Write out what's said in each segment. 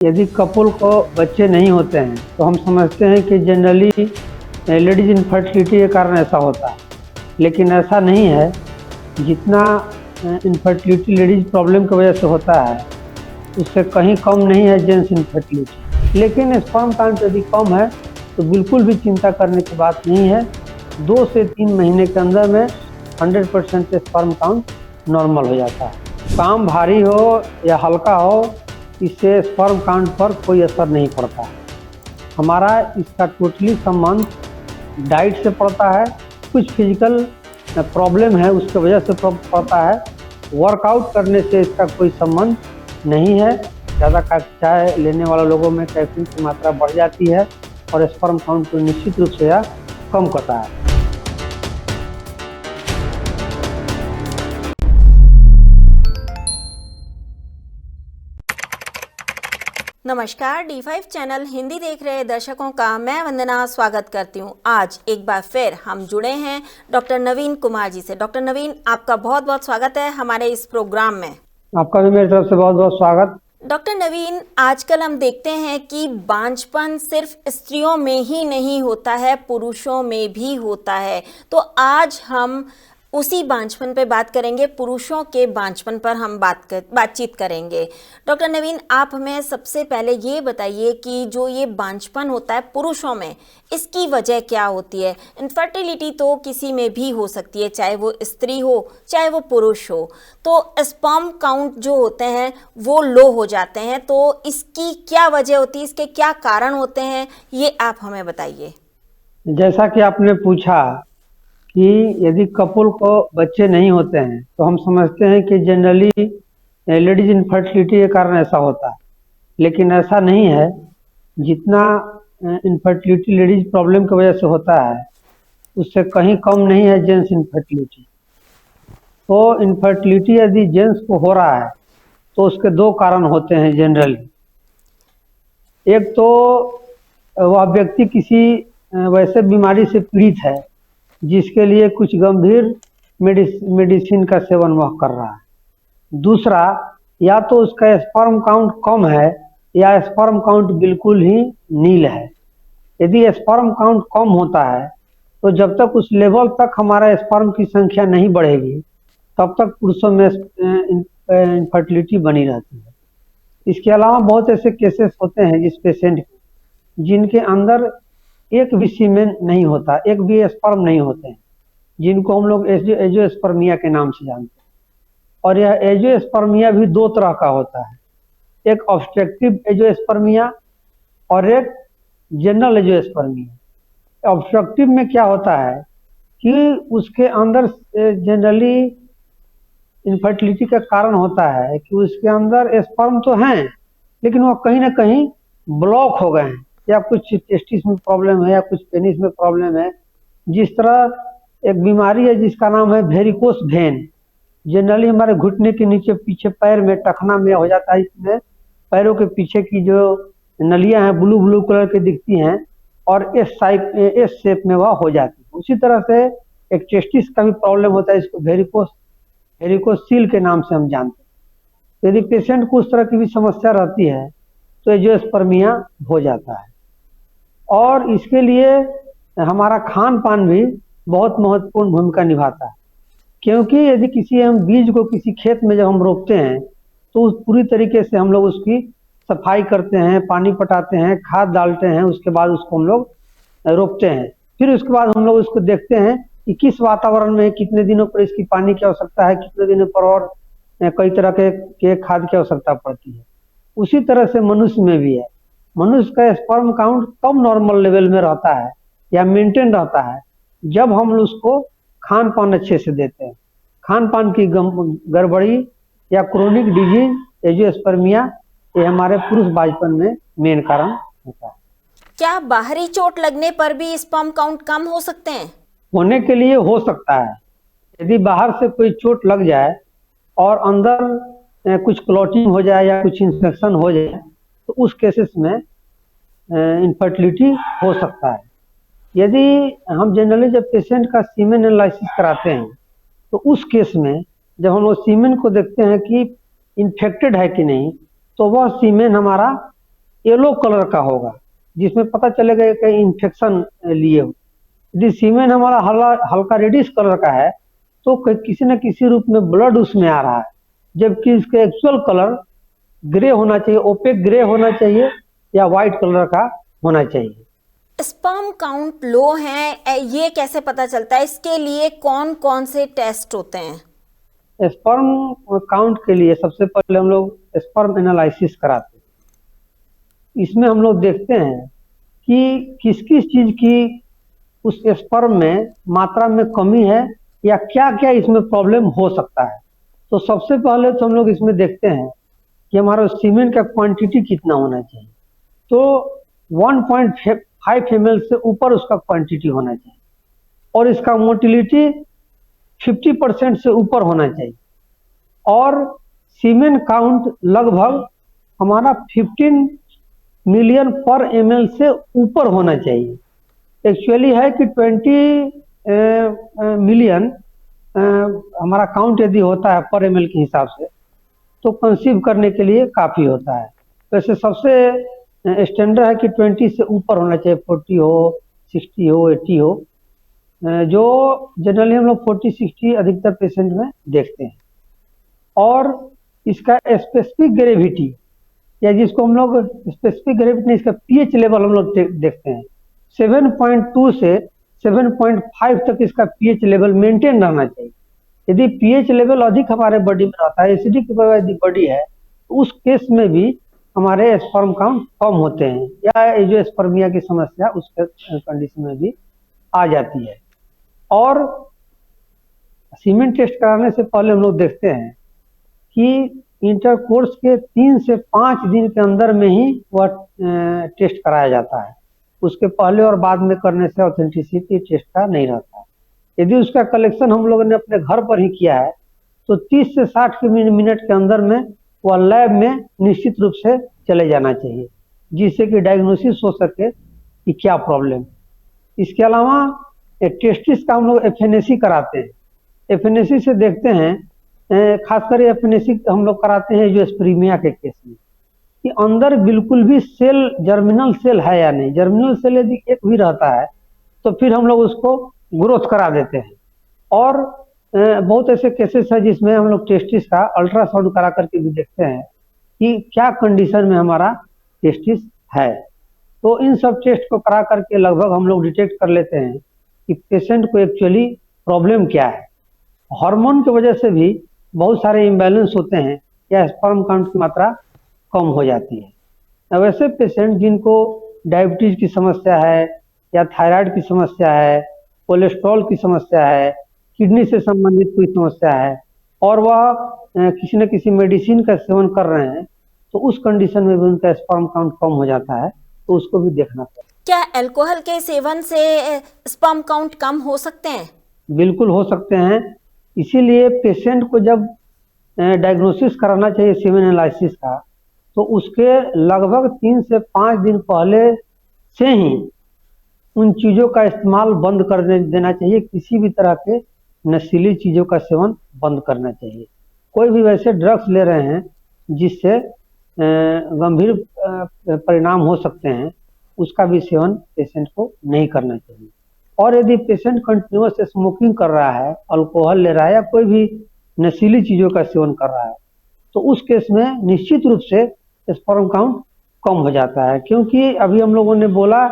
यदि कपल को बच्चे नहीं होते हैं तो हम समझते हैं कि जनरली लेडीज इनफर्टिलिटी के कारण ऐसा होता है, लेकिन ऐसा नहीं है। जितना इनफर्टिलिटी लेडीज प्रॉब्लम की वजह से होता है उससे कहीं कम नहीं है जेंट्स इनफर्टिलिटी। लेकिन स्पर्म काउंट यदि कम है तो बिल्कुल भी चिंता करने की बात नहीं है। 2 से 3 महीने के अंदर में 100% स्पर्म काउंट नॉर्मल हो जाता है। काम भारी हो या हल्का हो, इससे स्पर्म काउंट पर कोई असर नहीं पड़ता है। हमारा इसका टोटली संबंध डाइट से पड़ता है, कुछ फिजिकल प्रॉब्लम है उसके वजह से पड़ता है। वर्कआउट करने से इसका कोई संबंध नहीं है। ज़्यादा चाय लेने वाले लोगों में कैफीन की मात्रा बढ़ जाती है और स्पर्म काउंट को निश्चित रूप से यह कम करता है। नमस्कार, D5 चैनल हिंदी देख रहे दर्शकों का मैं वंदना स्वागत करती हूं। आज एक बार फिर हम जुड़े हैं डॉक्टर नवीन कुमार जी से। डॉक्टर नवीन, आपका बहुत बहुत स्वागत है हमारे इस प्रोग्राम में। आपका भी मेरी तरफ से बहुत बहुत स्वागत। डॉक्टर नवीन, आजकल हम देखते हैं कि बांझपन सिर्फ स्त्रियों में ही नहीं होता है, पुरुषों में भी होता है। तो आज हम उसी बांझपन पे बात करेंगे, पुरुषों के बांझपन पर हम बातचीत करेंगे। डॉक्टर नवीन, आप हमें सबसे पहले ये बताइए कि जो ये बांझपन होता है पुरुषों में, इसकी वजह क्या होती है? इनफर्टिलिटी तो किसी में भी हो सकती है, चाहे वो स्त्री हो चाहे वो पुरुष हो। तो स्पर्म काउंट जो होते हैं वो लो हो जाते हैं, तो इसकी क्या वजह होती है, इसके क्या कारण होते हैं, ये आप हमें बताइए। जैसा कि आपने पूछा कि यदि कपल को बच्चे नहीं होते हैं तो हम समझते हैं कि जनरली लेडीज इनफर्टिलिटी के कारण ऐसा होता है, लेकिन ऐसा नहीं है। जितना इनफर्टिलिटी लेडीज प्रॉब्लम की वजह से होता है उससे कहीं कम नहीं है जेंट्स इनफर्टिलिटी। तो इनफर्टिलिटी यदि जेंट्स को हो रहा है तो उसके 2 कारण होते हैं जनरली। एक तो वह व्यक्ति किसी वैसे बीमारी से पीड़ित है जिसके लिए कुछ गंभीर मेडिसिन का सेवन वह कर रहा है। दूसरा, या तो उसका स्पर्म काउंट कम है या स्पर्म काउंट बिल्कुल ही नील है। यदि स्पर्म काउंट कम होता है तो जब तक उस लेवल तक हमारा स्पर्म की संख्या नहीं बढ़ेगी तब तक पुरुषों में इनफर्टिलिटी बनी रहती है। इसके अलावा बहुत ऐसे केसेस होते हैं जिस पेशेंट जिनके अंदर एक भी सीमेन नहीं होता, एक भी स्पर्म नहीं होते हैं, जिनको हम लोग एंजियोस्पर्मिया के नाम से जानते हैं। और यह एंजियोस्पर्मिया भी 2 तरह का होता है, एक ऑब्स्ट्रक्टिव एंजियोस्पर्मिया और एक जनरल एंजियोस्पर्मिया। ऑब्स्ट्रक्टिव में क्या होता है कि उसके अंदर जनरली इनफर्टिलिटी का कारण होता है कि उसके अंदर स्पर्म तो हैं लेकिन वो कहीं ना कहीं ब्लॉक हो गए हैं, या कुछ टेस्टिस में प्रॉब्लम है या कुछ पेनिस में प्रॉब्लम है। जिस तरह एक बीमारी है जिसका नाम है वेरिकोस वेन, जनरली हमारे घुटने के नीचे पीछे पैर में टखना में हो जाता है। इसमें पैरों के पीछे की जो नलियां हैं ब्लू ब्लू कलर की दिखती हैं और एस शेप में वह हो जाती है। उसी तरह से एक टेस्टिस का भी प्रॉब्लम होता है, इसको वेरिकोसील के नाम से हम जानते हैं। यदि पेशेंट को उस तरह की भी समस्या रहती है तो एंजियोस्पर्मिया हो जाता है। और इसके लिए हमारा खान पान भी बहुत महत्वपूर्ण भूमिका निभाता है, क्योंकि यदि किसी हम बीज को किसी खेत में जब हम रोपते हैं तो उस पूरी तरीके से हम लोग उसकी सफाई करते हैं, पानी पटाते हैं, खाद डालते हैं, उसके बाद उसको हम लोग रोपते हैं। फिर उसके बाद हम लोग उसको देखते हैं कि किस वातावरण में कितने दिनों पर इसकी पानी की आवश्यकता है, कितने दिनों पर और कई तरह के खाद की आवश्यकता पड़ती है। उसी तरह से मनुष्य में भी है। मनुष्य का स्पर्म काउंट कम नॉर्मल लेवल में रहता है या मेंटेन रहता है जब हम उसको खान पान अच्छे से देते हैं। खान पान की गड़बड़ी या क्रोनिक डिजीज एंजियोस्पर्मिया, ये हमारे पुरुष बांझपन में मेन कारण होता है। क्या बाहरी चोट लगने पर भी स्पर्म काउंट कम हो सकते हैं? होने के लिए हो सकता है। यदि बाहर से कोई चोट लग जाए और अंदर कुछ क्लॉटिंग हो जाए या कुछ इंफेक्शन हो जाए तो उस केसेस में इनफर्टिलिटी हो सकता है। यदि हम जनरली जब पेशेंट का सीमेन एनालिसिस कराते हैं तो उस केस में जब हम उस सीमेन को देखते हैं कि इन्फेक्टेड है कि नहीं, तो वह सीमेन हमारा येलो कलर का होगा, जिसमें पता चलेगा ये कहीं इन्फेक्शन लिए हो। यदि सीमेन हमारा हल्का रेडिश कलर का है तो किसी न किसी रूप में ब्लड उसमें आ रहा है, जबकि इसका एक्चुअल कलर ग्रे होना चाहिए, ओपेक ग्रे होना चाहिए या व्हाइट कलर का होना चाहिए। स्पर्म काउंट लो है ये कैसे पता चलता है? इसके लिए कौन कौन से टेस्ट होते हैं? स्पर्म काउंट के लिए सबसे पहले हम लोग स्पर्म एनालिसिस कराते हैं। इसमें हम लोग देखते हैं कि किस किस चीज की उस स्पर्म में मात्रा में कमी है या क्या क्या इसमें प्रॉब्लम हो सकता है। तो सबसे पहले तो हम लोग इसमें देखते हैं कि हमारा सीमेन का क्वांटिटी कितना होना चाहिए। तो 1.5 ml से ऊपर उसका क्वांटिटी होना चाहिए और इसका मोटिलिटी 50% से ऊपर होना चाहिए और सीमेन काउंट लगभग हमारा 15 मिलियन पर ml से ऊपर होना चाहिए। एक्चुअली है कि 20 मिलियन हमारा काउंट यदि होता है पर ml के हिसाब से तो कंसीव करने के लिए काफ़ी होता है। वैसे सबसे स्टैंडर्ड है कि 20 से ऊपर होना चाहिए, 40 हो, 60 हो, 80 हो, जो जनरली हम लोग 40-60 अधिकतर पेशेंट में देखते हैं। और इसका स्पेसिफिक ग्रेविटी या जिसको हम लोग स्पेसिफिक ग्रेविटी नहीं, इसका पीएच लेवल हम लोग देखते हैं। 7.2 से 7.5 तक इसका पीएच लेवल मेंटेन रहना चाहिए। यदि पीएच लेवल अधिक हमारे बॉडी में रहता है, एसिडिक यदि बॉडी है, तो उस केस में भी हमारे स्पर्म काउंट कम होते हैं या ये जो स्पर्मिया की समस्या उस कंडीशन में भी आ जाती है। और सीमेन टेस्ट कराने से पहले हम लोग देखते हैं कि इंटरकोर्स के 3 से 5 दिन के अंदर में ही वह टेस्ट कराया जाता है। उसके पहले और बाद में करने से ऑथेंटिसिटी टेस्ट का नहीं रहता है। यदि उसका कलेक्शन हम लोगों ने अपने घर पर ही किया है तो 30 से 60 मिनट के अंदर में वह लैब में निश्चित रूप से चले जाना चाहिए, जिससे कि डायग्नोसिस हो सके कि क्या प्रॉब्लम। इसके अलावा टेस्टिस का हम लोग एफएनएसी कराते हैं। एफएनएसी से देखते हैं, खासकर एफएनएसी हम लोग कराते हैं जो स्पर्मिया के केस में, कि अंदर बिल्कुल भी सेल जर्मिनल सेल है या नहीं। जर्मिनल सेल यदि एक भी रहता है तो फिर हम लोग उसको ग्रोथ करा देते हैं। और बहुत ऐसे केसेस है जिसमें हम लोग टेस्टिस का अल्ट्रासाउंड करा करके भी देखते हैं कि क्या कंडीशन में हमारा टेस्टिस है। तो इन सब टेस्ट को करा करके लगभग हम लोग डिटेक्ट कर लेते हैं कि पेशेंट को एक्चुअली प्रॉब्लम क्या है। हार्मोन की वजह से भी बहुत सारे इम्बैलेंस होते हैं या स्पर्म काउंट की मात्रा कम हो जाती है। अब ऐसे पेशेंट जिनको डायबिटीज की समस्या है या थायराइड की समस्या है, कोलेस्ट्रॉल की समस्या है, किडनी से संबंधित कोई समस्या है और वह किसी न किसी मेडिसिन का सेवन कर रहे हैं, तो उस कंडीशन में भी उनका स्पर्म काउंट कम हो जाता है, तो उसको भी देखना पड़ेगा। क्या अल्कोहल के सेवन से स्पर्म काउंट कम हो सकते हैं? बिल्कुल हो सकते हैं। इसीलिए पेशेंट को जब डायग्नोसिस कराना चाहिए सीमेन एनालिसिस का, तो उसके लगभग 3 से 5 दिन पहले से ही उन चीज़ों का इस्तेमाल बंद कर देना चाहिए। किसी भी तरह के नशीली चीज़ों का सेवन बंद करना चाहिए। कोई भी वैसे ड्रग्स ले रहे हैं जिससे गंभीर परिणाम हो सकते हैं, उसका भी सेवन पेशेंट को नहीं करना चाहिए। और यदि पेशेंट कंटिन्यूअस स्मोकिंग कर रहा है, अल्कोहल ले रहा है या कोई भी नशीली चीज़ों का सेवन कर रहा है, तो उस केस में निश्चित रूप से स्पर्म काउंट कम हो जाता है। क्योंकि अभी हम लोगों ने बोला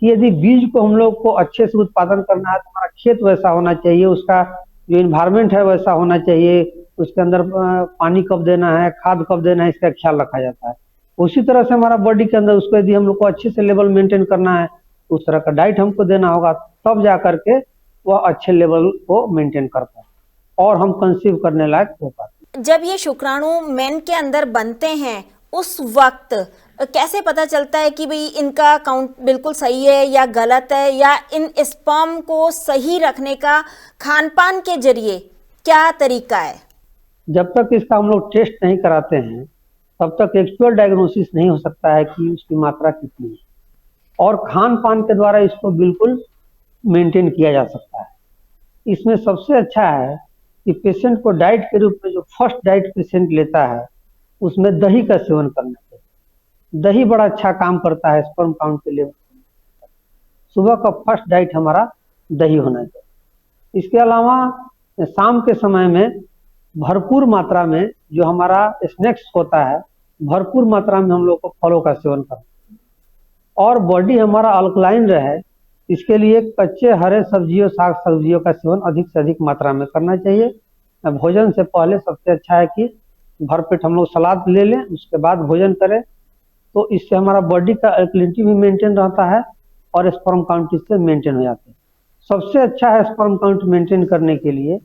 कि यदि बीज को हम लोग को अच्छे से उत्पादन करना है तो हमारा खेत वैसा होना चाहिए, उसका जो इन्वायरमेंट है वैसा होना चाहिए, उसके अंदर पानी कब देना है, खाद कब देना है, इसका ख्याल रखा जाता है। उसी तरह से हमारा बॉडी के अंदर उसको यदि हम लोग को अच्छे से लेवल मेंटेन करना है, उस तरह का डाइट हमको देना होगा, तब जा करके वह अच्छे लेवल को मेंटेन कर पाए और हम कंसीव करने लायक हो पाते। जब ये शुक्राणु मेन के अंदर बनते हैं उस वक्त कैसे पता चलता है कि भाई इनका काउंट बिल्कुल सही है या गलत है, या इन स्पर्म को सही रखने का खान पान के जरिए क्या तरीका है? जब तक इसका हम लोग टेस्ट नहीं कराते हैं तब तक एक्चुअल डायग्नोसिस नहीं हो सकता है कि उसकी मात्रा कितनी है, और खान पान के द्वारा इसको बिल्कुल मेंटेन किया जा सकता है। इसमें सबसे अच्छा है कि पेशेंट को डाइट के रूप में जो फर्स्ट डाइट पेशेंट लेता है उसमें दही का सेवन करना चाहिए। दही बड़ा अच्छा काम करता है स्पर्म काउंट के लिए। सुबह का फर्स्ट डाइट हमारा दही होना चाहिए। इसके अलावा शाम के समय में भरपूर मात्रा में जो हमारा स्नैक्स होता है, भरपूर मात्रा में हम लोग को फलों का सेवन करना है। और बॉडी हमारा अल्कलाइन रहे, इसके लिए कच्चे हरे सब्जियों, साग सब्जियों का सेवन अधिक से अधिक मात्रा में करना चाहिए। भोजन से पहले सबसे अच्छा है कि भरपेट हम लोग सलाद ले लें, उसके बाद भोजन करें, तो इससे हमारा बॉडी का एल्कलिनिटी भी मेंटेन रहता है और स्पर्म काउंट इससे मेंटेन हो जाते हैं। सबसे अच्छा है स्पर्म काउंट मेंटेन करने के लिए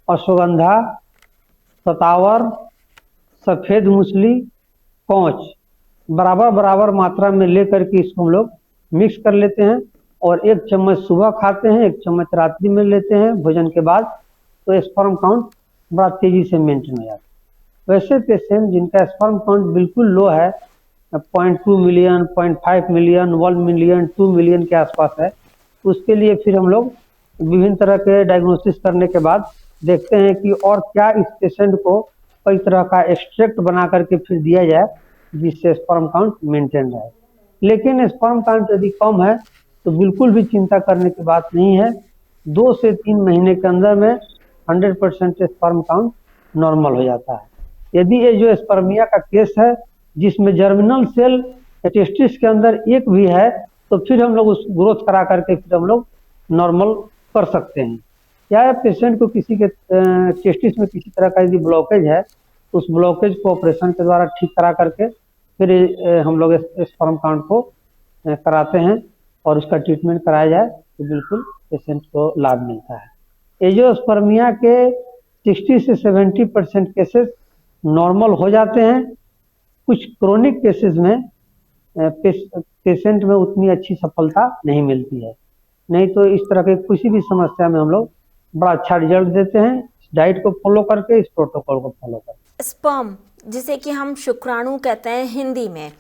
अश्वगंधा, सतावर, सफ़ेद मूसली, कौच बराबर बराबर मात्रा में लेकर के इसको हम लोग मिक्स कर लेते हैं और 1 चम्मच सुबह खाते हैं, 1 चम्मच रात्रि में लेते हैं भोजन के बाद, तो स्पर्म काउंट बड़ा तेजी से मेंटेन हो जाता है। वैसे पेशेंट जिनका स्पर्म काउंट बिल्कुल लो है, 0.2 मिलियन, 0.5 मिलियन, 1 मिलियन, 2 मिलियन के आसपास है, उसके लिए फिर हम लोग विभिन्न तरह के डायग्नोसिस करने के बाद देखते हैं कि और क्या इस पेशेंट को कई तरह का एक्सट्रैक्ट बना करके फिर दिया जाए जिससे स्पर्म काउंट मेंटेन रहे। लेकिन स्पर्म काउंट यदि कम है तो बिल्कुल भी चिंता करने की बात नहीं है। 2 से 3 महीने के अंदर में 100% स्पर्म काउंट नॉर्मल हो जाता है। यदि ये जो स्पर्मिया का केस है जिसमें जर्मिनल सेल टेस्टिस के अंदर एक भी है, तो फिर हम लोग उस ग्रोथ करा करके फिर हम लोग नॉर्मल कर सकते हैं। या पेशेंट को किसी के टेस्टिस में किसी तरह का यदि ब्लॉकेज है तो उस ब्लॉकेज को ऑपरेशन के द्वारा ठीक करा करके फिर हम लोग स्पर्म काउंट को कराते हैं और उसका ट्रीटमेंट कराया जाए तो बिल्कुल पेशेंट को लाभ मिलता है। एंजियोस्पर्मिया के 60 से 70% केसेस नॉर्मल हो जाते हैं। कुछ क्रोनिक केसेस में पेशेंट में उतनी अच्छी सफलता नहीं मिलती है। नहीं तो इस तरह के किसी भी समस्या में हम लोग बड़ा अच्छा रिजल्ट देते हैं इस डाइट को फॉलो करके, इस प्रोटोकॉल को फॉलो करके। स्पर्म जिसे कि हम शुक्राणु कहते हैं हिंदी में,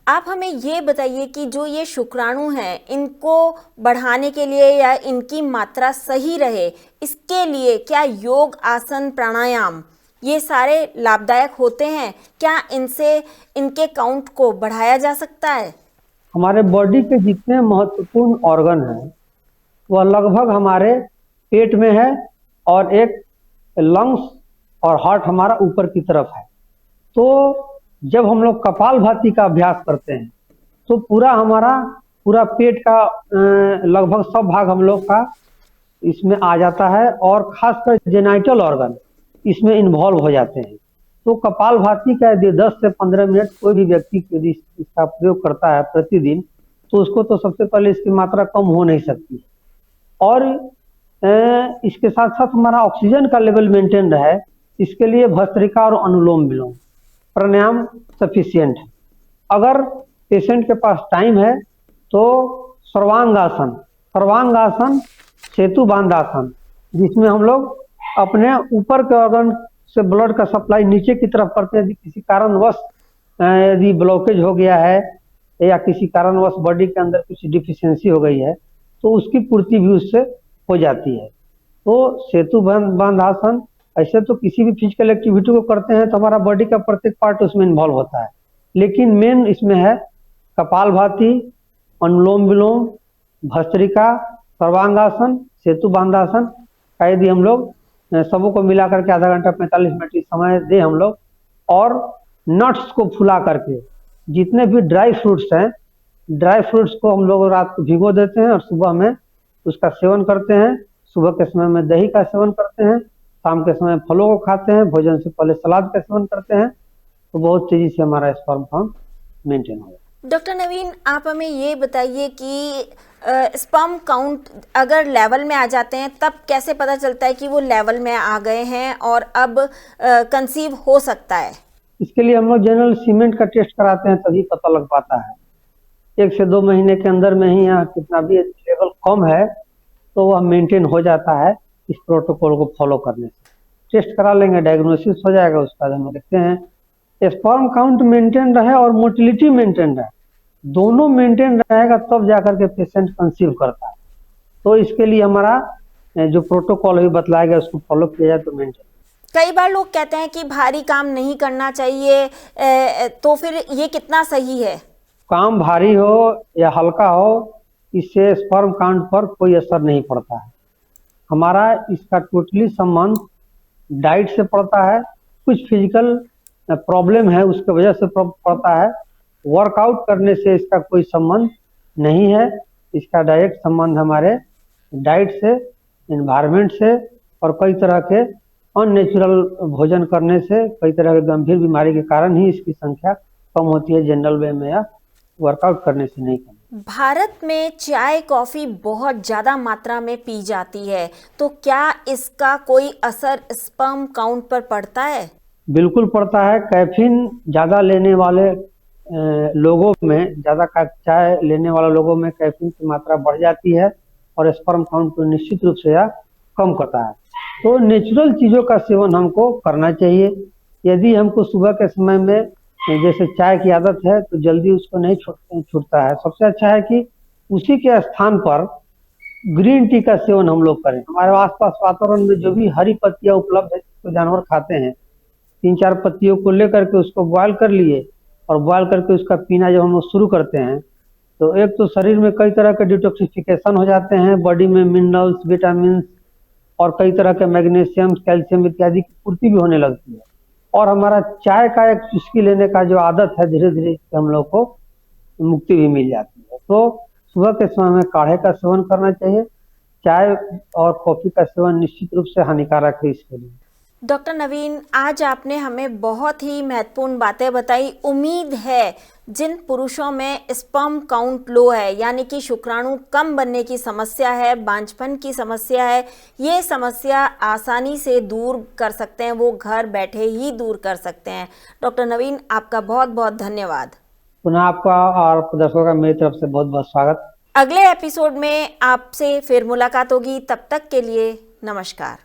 आप हमें ये बताइए कि जो ये शुक्राणु हैं इनको बढ़ाने के लिए या इनकी मात्रा सही रहे, इसके लिए क्या योग, आसन, प्राणायाम ये सारे लाभदायक होते हैं? क्या इनसे इनके काउंट को बढ़ाया जा सकता है? हमारे बॉडी के जितने महत्वपूर्ण ऑर्गन हैं वह लगभग हमारे पेट में है और एक लंग्स और हार्ट हमारा ऊपर की तरफ है। तो जब हम लोग कपालभाति का अभ्यास करते हैं तो पूरा पेट का लगभग सब भाग हम लोग का इसमें आ जाता है और खासकर जेनाइटल ऑर्गन इसमें इन्वॉल्व हो जाते हैं। तो कपालभाति का यदि 10 से 15 मिनट कोई भी व्यक्ति यदि इसका प्रयोग करता है प्रतिदिन, तो उसको तो सबसे पहले इसकी मात्रा कम हो नहीं सकती और इसके साथ साथ हमारा ऑक्सीजन का लेवल मेंटेन रहे, इसके लिए भस्त्रिका और अनुलोम विलोम प्राणायाम सफिशियंट है। अगर पेशेंट के पास टाइम है तो सर्वांगासन, सेतु बांधासन, जिसमें हम लोग अपने ऊपर के ऑर्गन से ब्लड का सप्लाई नीचे की तरफ करते हैं। यदि किसी कारणवश यदि ब्लॉकेज हो गया है या किसी कारणवश बॉडी के अंदर कुछ डिफिशियंसी हो गई है तो उसकी पूर्ति भी उससे हो जाती है। तो सेतु बांधासन, ऐसे तो किसी भी फिजिकल एक्टिविटी को करते हैं तो हमारा बॉडी का प्रत्येक पार्ट उसमें इन्वॉल्व होता है, लेकिन मेन इसमें है कपालभाति, अनुलोम विलोम, भस्त्रिका, सर्वांगासन, सेतु बांधासन का यदि हम लोग सबों को मिला करके आधा घंटा 45 मिनट की समय दे हम लोग, और नट्स को फुला करके जितने भी ड्राई फ्रूट्स हैं, ड्राई फ्रूट्स को हम लोग रात को भिगो देते हैं और सुबह में उसका सेवन करते हैं। सुबह के समय में दही का सेवन करते हैं, शाम के समय फलों को खाते हैं, भोजन से पहले सलाद का सेवन करते हैं, तो बहुत तेजी से हमारा स्पर्म काउंट मेंटेन होगा। डॉक्टर नवीन, आप हमें ये बताइए कि स्पर्म काउंट अगर लेवल में आ जाते हैं तब कैसे पता चलता है कि वो लेवल में आ गए हैं और अब कंसीव हो सकता है? इसके लिए हम लोग जनरल सीमेंट का टेस्ट कराते हैं, तभी पता लग पाता है। 1 से 2 महीने के अंदर में ही यहाँ कितना भी लेवल कम है तो वह मेंटेन हो जाता है इस प्रोटोकॉल को फॉलो करने से। टेस्ट करा लेंगे, डायग्नोसिस हो जाएगा, उसका हम देखते हैं स्पर्म काउंट मेंटेन रहे और मोटिलिटी मेंटेन रहे, दोनों मेंटेन रहेगा तब जाकर के पेशेंट कंसीव करता है। तो इसके लिए हमारा जो प्रोटोकॉल अभी बतलाया गया उसको फॉलो किया जाए तो मेंटेन। कई बार लोग कहते हैं कि भारी काम नहीं करना चाहिए, तो फिर ये कितना सही है? काम भारी हो या हल्का हो, इससे स्पर्म काउंट पर कोई असर नहीं पड़ता है। हमारा इसका टोटली संबंध डाइट से पड़ता है, कुछ फिजिकल प्रॉब्लम है उसके वजह से पड़ता है। वर्कआउट करने से इसका कोई संबंध नहीं है। इसका डायरेक्ट संबंध हमारे डाइट से, एनवायरनमेंट से और कई तरह के अननेचुरल भोजन करने से कई तरह के गंभीर बीमारी के कारण ही इसकी संख्या कम होती है, जनरल वे में या वर्कआउट करने से नहीं कम। भारत में चाय कॉफी बहुत ज्यादा मात्रा में पी जाती है, तो क्या इसका कोई असर स्पर्म काउंट पर पड़ता है? बिल्कुल पड़ता है। कैफीन ज़्यादा लेने वाले लोगों में, ज़्यादा चाय लेने वाले लोगों में कैफीन की मात्रा बढ़ जाती है और स्पर्म काउंट को निश्चित रूप से यह कम करता है। तो नेचुरल चीज़ों का सेवन हमको करना चाहिए। यदि हमको सुबह के समय में जैसे चाय की आदत है तो जल्दी उसको नहीं छूटता है, सबसे अच्छा है कि उसी के स्थान पर ग्रीन टी का सेवन हम लोग करें। हमारे आसपास वातावरण में जो भी हरी पत्तियां उपलब्ध है तो जानवर खाते हैं, 3-4 पत्तियों को लेकर के उसको बॉयल कर लिए और बॉयल करके उसका पीना जब हम लोग शुरू करते हैं तो एक तो शरीर में कई तरह के डिटॉक्सिफिकेशन हो जाते हैं, बॉडी में मिनरल्स, विटामिन और कई तरह के मैग्नीशियम, कैल्शियम इत्यादि की पूर्ति भी होने लगती है। और हमारा चाय का एक चुस्की लेने का जो आदत है, धीरे धीरे हम लोग को मुक्ति भी मिल जाती है। तो सुबह के समय में काढ़े का सेवन करना चाहिए। चाय और कॉफी का सेवन निश्चित रूप से हानिकारक है इसके लिए। डॉक्टर नवीन, आज आपने हमें बहुत ही महत्वपूर्ण बातें बताई। उम्मीद है जिन पुरुषों में स्पर्म काउंट लो है, यानी कि शुक्राणु कम बनने की समस्या है, बांझपन की समस्या है, ये समस्या आसानी से दूर कर सकते हैं, वो घर बैठे ही दूर कर सकते हैं। डॉक्टर नवीन, आपका बहुत बहुत धन्यवाद। पुनः आपका और दर्शकों का मेरी तरफ से बहुत बहुत स्वागत। अगले एपिसोड में आपसे फिर मुलाकात होगी, तब तक के लिए नमस्कार।